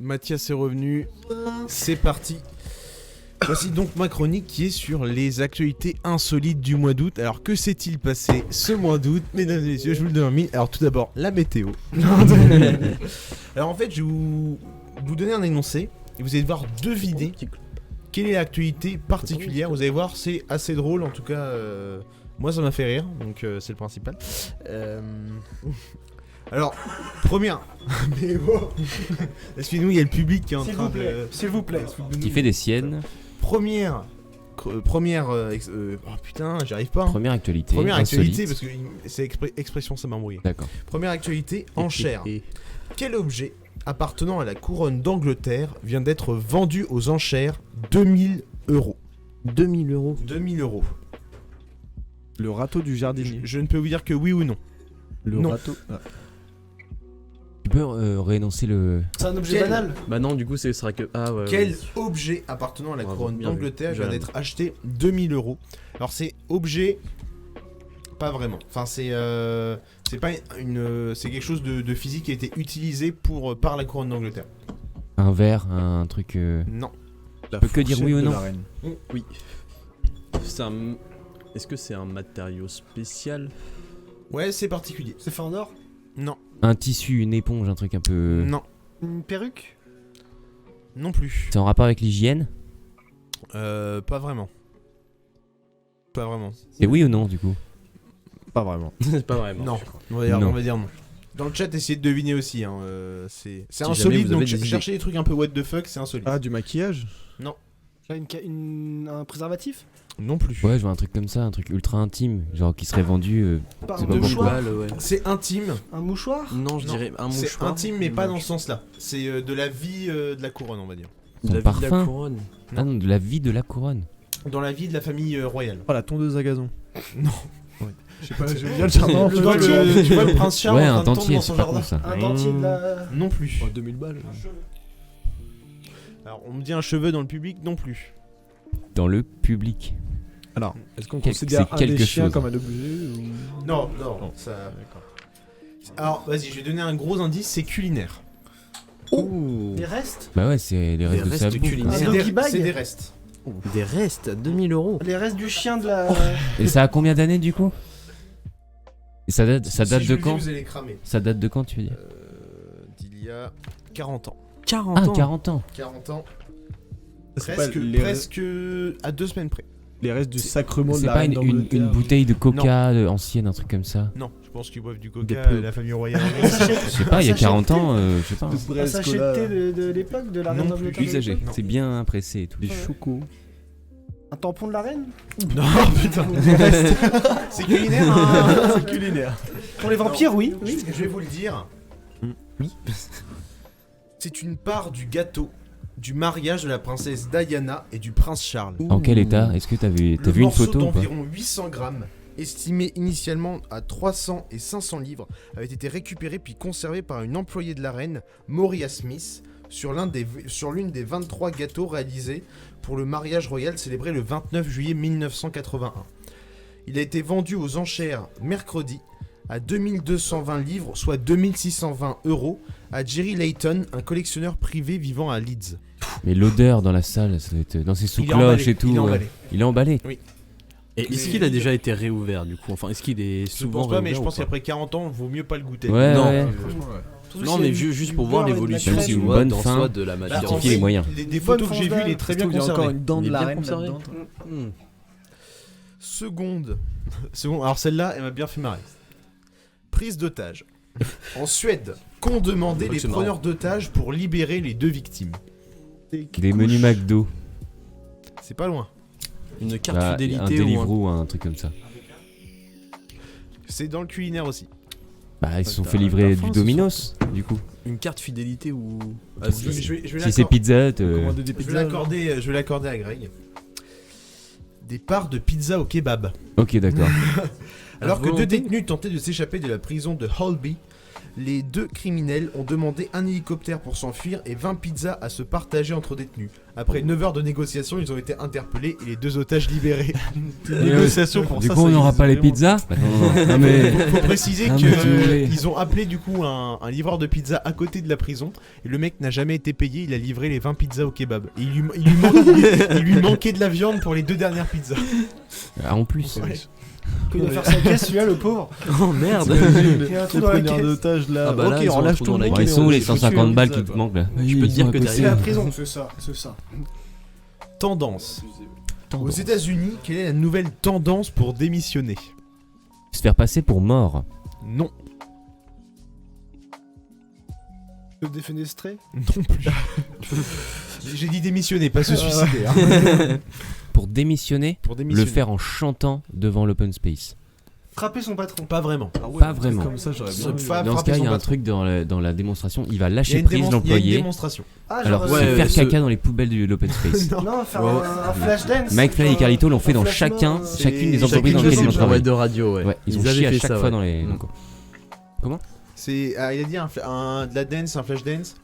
Mathias est revenu. C'est parti. Voici donc ma chronique qui est sur les actualités insolites du mois d'août. Alors que s'est-il passé ce mois d'août, mesdames et messieurs, je vous le donne en mille. Alors tout d'abord, la météo. Alors en fait, je vais vous donner un énoncé et vous allez devoir deviner quelle est l'actualité particulière. Vous allez voir, c'est assez drôle en tout cas. Moi ça m'a fait rire, donc c'est le principal. Alors, première. Mais bon. Excusez-nous, il y a le public qui est en train de. S'il vous plaît. Qui fait des siennes. Première. Oh putain, j'arrive pas. Première actualité. Première actualité, insolite. parce que c'est expression, ça m'a embrouillé. D'accord. Première actualité, enchère. Quel objet appartenant à la couronne d'Angleterre vient d'être vendu aux enchères 2000 €? 2000 €. 2000 €. Le râteau du jardinier. Je ne peux vous dire que oui ou non. Le non. râteau. Ah. Tu peux réénoncer le. C'est un objet Quel- banal. Bah non, du coup, ce sera que. Ah ouais. Quel ouais. objet appartenant à la Bravo, couronne bien vu. d'Angleterre vient Bien d'être acheté 2000 €? Alors c'est objet, pas vraiment. Enfin c'est pas une, c'est quelque chose de physique qui a été utilisé par la couronne d'Angleterre. Un verre, un truc. Non. La peut que dire fourchette oui ou de non. la reine. Oui. Est-ce que c'est un matériau spécial? Ouais, c'est particulier. C'est fait en or. Non. Un tissu, une éponge, un truc un peu. Non. Une perruque. Non plus. C'est en rapport avec l'hygiène. Pas vraiment. Pas vraiment. C'est oui ou non du coup? Pas vraiment. C'est pas vraiment. Non. On Non. va dire non. Dans le chat, essayez de deviner aussi. Hein. C'est jamais insolite, vous avez donc des idées. cherchez des trucs un peu what the fuck, c'est insolite. Ah, du maquillage? Un préservatif. Non plus. Ouais, je vois un truc comme ça, un truc ultra intime, genre qui serait vendu. Pas C'est un pas mouchoir. Ouais. C'est intime. Un mouchoir. Non, je Non, dirais un C'est mouchoir. intime, mais pas dans ce sens-là. C'est de la vie de la couronne, on va dire. Son La vie de la parfum. couronne. Ah non, de la vie de la couronne. Dans la vie de la famille royale. Oh, la tondeuse à gazon. Non. Je sais pas, j'aime bien le jardin. Tu vois le prince Charles Ouais, en un train de tomber dentier, dans c'est son pas jardin. con ça. Un dentier de la. Non plus. Oh, 2000 balles. Alors, on me dit un cheveu dans le public, non plus. Dans le public. Alors, est-ce qu'on Quel- considère c'est un des quelque chiens chose. comme un objet ou... Non, ça. Alors, vas-y, je vais donner un gros indice, c'est culinaire. Ouh. Des restes. Bah ouais, c'est les restes de restes sa bouffe. culinaires. Un C'est doggy des, bag. c'est des restes. Des restes à 2000 €. Les restes du chien de la. Et ça a combien d'années du coup? Et ça date Si je de vous le dis, quand? vous allez cramer. Ça date de quand tu veux dire? D'il y a 40 ans. 40 Ah, ans. 40 ans. 40 ans. C'est pas Presque à 2 semaines près. les restes du sacrement de C'est la pas reine une d'Angleterre. bouteille de coca ancienne, un truc comme ça. Non, je pense qu'ils boivent du Des coca, peu. la famille royale. Je sais pas, il y a sachet de 40 thé. ans, je sais pas. De Un braise sachet cola. de thé de l'époque de la reine Non plus. d'Angleterre. Usagé, Non. c'est bien pressé et tout. Des chocos. Un tampon de la reine. Non, putain. C'est culinaire, hein. C'est culinaire. Pour les vampires, oui. Je vais vous le dire. Oui. C'est une part du gâteau du mariage de la princesse Diana et du prince Charles. En quel état? Est-ce que t'as vu Le une morceau photo ou pas? d'environ 800 grammes, estimé initialement à 300 et 500 livres, avait été récupéré puis conservé par une employée de la reine, Maria Smith, sur l'une des 23 gâteaux réalisés pour le mariage royal célébré le 29 juillet 1981. Il a été vendu aux enchères mercredi à 2220 livres, soit 2620 € à Jerry Layton, un collectionneur privé vivant à Leeds. Mais l'odeur dans la salle, ça doit être dans ses Il est emballé, sous-cloches et tout. il est emballé. Il est emballé. Et est-ce qu'il a déjà été réouvert du coup? Enfin, est-ce qu'il est Je souvent pense pas, mais je réouvert pense ou pas? qu'après 40 ans, vaut mieux pas le goûter. Ouais, Non. ouais. Non, mais juste pour voir l'évolution, Même tu si une vois, bonne dans fin, soi de la matière. Bah, en justifier fait, les moyens. des photos que j'ai vues, il est très bien Il y a encore conservé. une dent Il de est la bien reine conservé. là-dedans. Seconde. Alors celle-là, elle m'a bien fait marrer. Prise d'otage. En Suède, qu'ont demandé les C'est preneurs d'otages pour libérer les 2 victimes? Des menus McDo. C'est pas loin. Une carte Bah, un fidélité ou un... Deliveroo, un truc comme ça. C'est dans le culinaire aussi. Bah, ils se sont t'as- fait livrer t'as du faim, ce Domino's, du coup. une carte fidélité ou... Je vais Si c'est Pizza Hut, Commander des je vais pizzas. l'accorder à Greg. Des parts de pizza au kebab. ok, d'accord. Alors que 2 volonté. détenus tentaient de s'échapper de la prison de Holby, les deux criminels ont demandé un hélicoptère pour s'enfuir et 20 pizzas à se partager entre détenus. Après 9 heures de négociation, ils ont été interpellés et les 2 otages libérés. Négociation pour Du ça. coup, on ça n'aura existe pas les vraiment. pizzas Bah, non, mais. Faut préciser Ah, mais tu voulais. qu'ils ont appelé du coup un livreur de pizza à côté de la prison et le mec n'a jamais été payé, il a livré les 20 pizzas au kebab. Et il lui manquait de la viande pour les 2 dernières pizzas. Ah, en plus. Ouais. Quand il va faire sa caisse, celui-là, le pauvre. Oh merde. Il y a un trou Les dans la preneurs caisse. d'otages là. Ah bah là, ok, ils ont on un lâche trou tout dans le la monde. Bon, ils mais sont on où les les 150 balles qui pizza, te quoi. manquent là Je peux te dire que C'est derrière. la prison, c'est ça, c'est ça. Tendance. Aux États-Unis, quelle est la nouvelle tendance pour démissionner? Se faire passer pour mort. Non, Le défenestré. non plus. J'ai dit démissionner, pas se suicider. Hein. Pour démissionner, Pour démissionner. le faire en chantant devant l'open space. Frapper son patron. Pas vraiment. Ah ouais, Pas un truc vraiment. Comme ça, j'aurais bien Pas vu. frapper Dans ce cas, il y a son un patron. truc dans la démonstration. Il va Il y a lâcher une prise il y a une l'employé. démonstration. Ah, Alors, genre, se ouais, faire ce- caca dans les poubelles de l'open space. Non, faire Ouais. un flash dance. Mike Fly et Carlito l'ont fait un dans flash chacun, mob, chacune des chacune entreprises dans des lesquelles ils ont entreprises, travaillé. de radio, Ouais, ils ont avaient chié à fait chaque ça, fois ouais. dans les. Mm. Il a dit de la dance, un flash dance.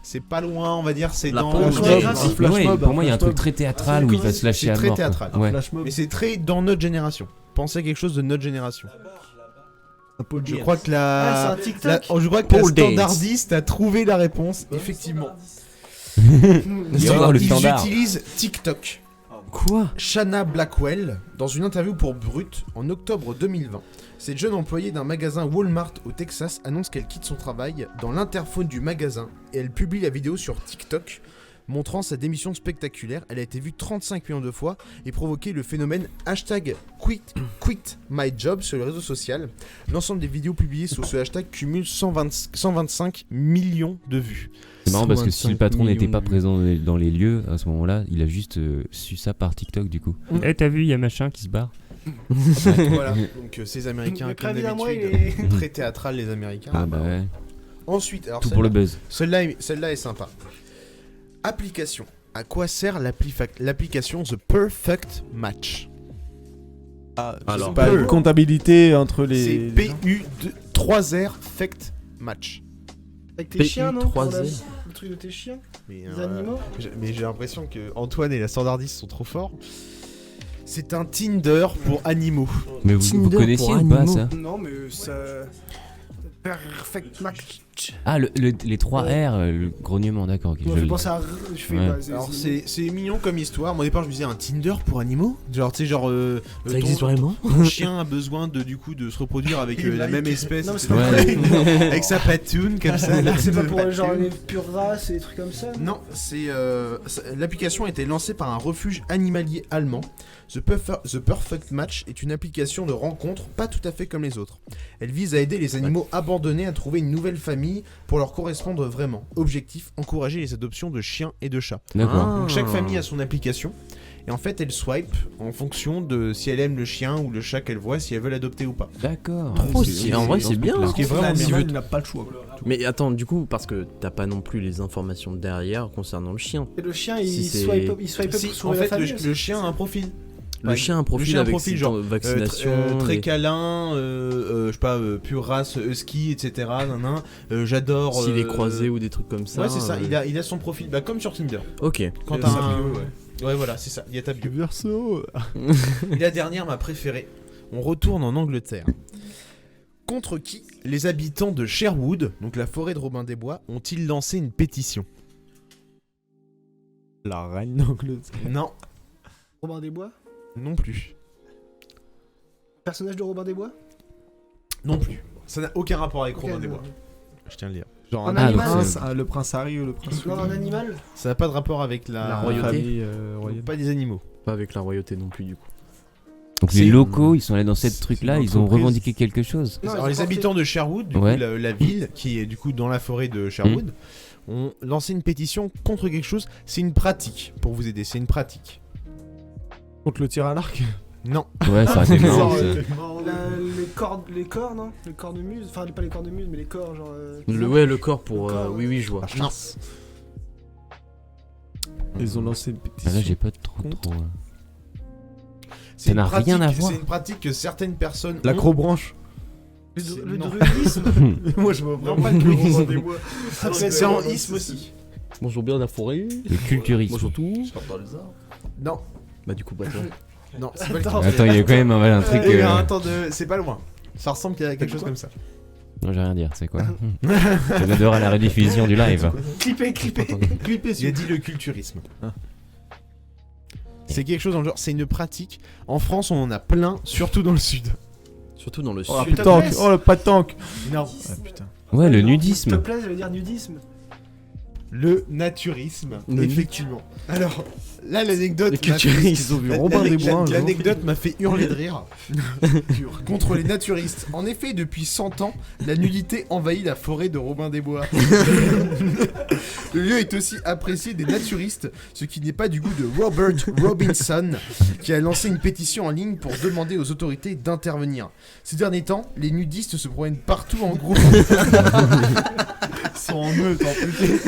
C'est pas loin, on va dire, c'est La dans. punch dans- mob. Un Mais flash ouais, mob, pour moi, il y a un flash truc très théâtral où il va se lâcher C'est à très mort. théâtral. quoi. Ouais. Flash mob. Mais c'est très dans notre génération. Pensez à quelque chose de notre génération. Un pot de Je dance. crois que Ah, c'est un TikTok. je crois que la Pole dance. standardiste a trouvé la réponse. Effectivement. Il y aura le Ils standard. utilisent TikTok. Quoi? Shanna Blackwell, dans une interview pour Brut en octobre 2020, cette jeune employée d'un magasin Walmart au Texas annonce qu'elle quitte son travail dans l'interphone du magasin et elle publie la vidéo sur TikTok montrant sa démission spectaculaire. Elle a été vue 35 millions de fois et provoqué le phénomène hashtag #QuitMyJob sur le réseau social. L'ensemble des vidéos publiées sous ce hashtag cumule 125 millions de vues. C'est marrant parce que si le 125 patron n'était pas millions de présent dans les lieux à ce moment-là, il a juste su ça par TikTok du coup. Eh, t'as vu, il y a machin qui se barre. Voilà, donc ces Américains, Le comme préavis d'un mois, il d'habitude, est- très théâtral les Américains. Ah bah ouais. Ensuite, alors Tout pour le buzz. celle-là est sympa. Application. À quoi sert l'application The Perfect Match? Alors, C'est Pas peu. une comptabilité entre les. C'est les gens. PU3R Fact Match. Avec tes chiens, non? PU3Z. Pour le truc de tes chiens. Mais, Les animaux. mais j'ai l'impression que Antoine et la standardiste sont trop forts. C'est un Tinder pour animaux. Mais vous Tinder connaissiez pour ou pas animaux. ça? Non, mais ça. Perfect match. Ah, les 3 R, le grognement, d'accord. ok, Moi, je je le- pense à. Je fais. Ouais. bah, Alors c'est mignon comme histoire. Moi au départ je me disais un Tinder pour animaux. Genre tu sais genre Ça existe vraiment? ton chien a besoin de se reproduire avec Il la like. même espèce. Non, mais c'est etc. pas vrai. Avec sa patoune comme ça. C'est pas pour Patoune. genre les pures races et des trucs comme ça. Non, l'application a été lancée par un refuge animalier allemand. The Perfect Match est une application de rencontre pas tout à fait comme les autres. Elle vise à aider les animaux abandonnés à trouver une nouvelle famille pour leur correspondre vraiment. Objectif, encourager les adoptions de chiens et de chats. D'accord. Donc chaque famille a son application. Et en fait, elle swipe en fonction de si elle aime le chien ou le chat qu'elle voit, si elle veut l'adopter ou pas. D'accord. Trop C'est- stylé. En vrai, c'est bien. Ce qui est vraiment L'animal, bien. il n'a pas le choix. quoi. Mais attends, du coup, parce que t'as pas non plus les informations derrière concernant le chien. Et le chien, Si il c'est- swipe up Si, sur en la fait, famille. le chien a un profil. Le chien a un profil chien a un avec profil, ses genre, vaccinations. très les- câlin, je sais pas, pure race husky, etc. J'adore. S'il est croisé ou des trucs comme ça. Ouais, c'est ça. Il a son profil, bah, comme sur Tinder. Ok. Quand Il t'as a sa un. bio, Ouais, voilà, c'est ça. Il y a ta bio. Verso. Et la dernière, ma préférée. On retourne en Angleterre. Contre qui les habitants de Sherwood, donc la forêt de Robin des Bois, ont-ils lancé une pétition? La reine d'Angleterre. Non, Robin des Bois. non plus. Personnage de Robin des Bois. Non plus. Ça n'a aucun rapport avec Ok, Robin des non. Bois. Je tiens à le dire. Genre Un un animal. prince, le prince Harry ou le prince Non, un William. animal. Ça n'a pas de rapport avec La la royauté. Famille Donc, royale. pas des animaux. Pas avec la royauté non plus, du coup. Donc C'est- les locaux, ils sont allés dans c'est cette truc-là, une ils ont entreprise. revendiqué quelque chose. Non, Alors ils ont les porté- habitants de Sherwood, du Ouais. coup, la ville qui est du coup dans la forêt de Sherwood, ont lancé une pétition contre quelque chose. C'est une pratique pour vous aider. C'est une pratique. Contre le tir à l'arc. Non. Ouais, ça aurait été marrant. Genre, ça. Les corps, non? Les corps de muse. Enfin, pas les corps de muse, mais les corps, genre. Le corps pour. Le corps, oui, je vois. Non. Ils ont lancé une Ah, là, pétition. j'ai pas trop. Contre. C'est Ça n'a une pratique- rien à voir. C'est une pratique que certaines personnes. ont. L'acrobranche. Le Non. druidisme. Moi, je vois Non, vraiment pas le druidisme. des bois. C'est en isme aussi. Bonjour bien la forêt. Le culturisme. Bonjour tout. Non, Bah du coup pas toi. non, c'est pas le Attends. Attends, il y a quand même un truc. Eh bien, attends, c'est pas loin. Ça ressemble à quelque chose comme ça. Non, j'ai rien à dire, c'est quoi Ça viendra la rediffusion du live. Clipper. Clipper, il a dit le culturisme. C'est quelque chose dans le genre, c'est une pratique. En France, on en a plein, surtout dans le sud. Surtout dans le Oh, sud. la pétanque. Oh, le pétanque. Non. Ah, putain. Ouais, le S'il te nudisme. plaît, ça veut dire nudisme. Le naturisme, Le effectivement. Alors, là, l'anecdote. Le m'a fait- culturisme. Ils ont vu Robin des Bois un jour. L'anecdote m'a fait hurler de rire contre les naturistes. En effet, depuis 100 ans, la nudité envahit la forêt de Robin des Bois. Le lieu est aussi apprécié des naturistes, ce qui n'est pas du goût de Robert Robinson, qui a lancé une pétition en ligne pour demander aux autorités d'intervenir. Ces derniers temps, les nudistes se promènent partout en groupe. Ils sont en meute, en plus.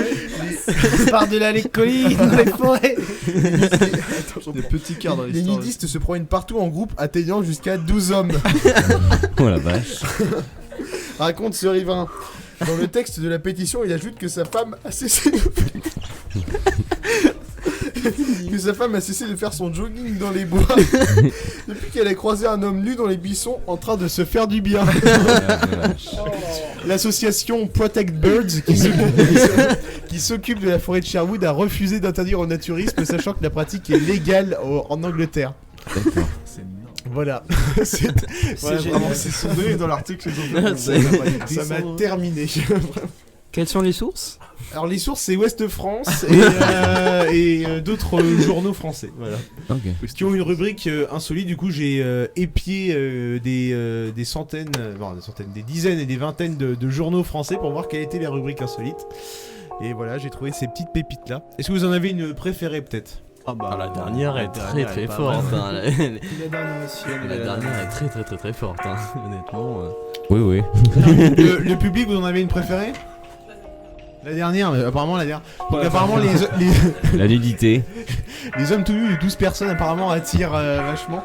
Par-delà les collines, dans les forêts. Des petits quarts dans Les l'histoire. nudistes se promènent partout en groupe, atteignant jusqu'à 12 hommes. Oh la vache. Raconte ce riverain. Dans le texte de la pétition, il ajoute que sa femme a cessé de faire son jogging dans les bois depuis qu'elle a croisé un homme nu dans les buissons en train de se faire du bien. L'association Protect Birds qui s'occupe de la forêt de Sherwood a refusé d'interdire au naturisme, sachant que la pratique est légale en Angleterre. D'accord. C'est énorme. Voilà. C'est voilà, génial. vraiment, C'est sondé dans l'article qu'ils ont fait. C'est- ça m'a terminé. Quelles sont les sources? Alors les sources c'est Ouest France et d'autres journaux français, voilà. Ok. Qui ont une rubrique insolite. Du coup j'ai épié des centaines, des dizaines et des vingtaines de journaux français pour voir quelle était la rubrique insolite. Et voilà, j'ai trouvé ces petites pépites là. Est-ce que vous en avez une préférée peut-être? Ah bah, La dernière est très très pas forte. mal. hein. La dernière aussi. La dernière est très très très très forte. hein. Honnêtement. Oui, oui. Le public, vous en avez une préférée? La dernière, mais apparemment la dernière. Donc apparemment La nudité. les hommes tout nus de 12 personnes apparemment attirent vachement.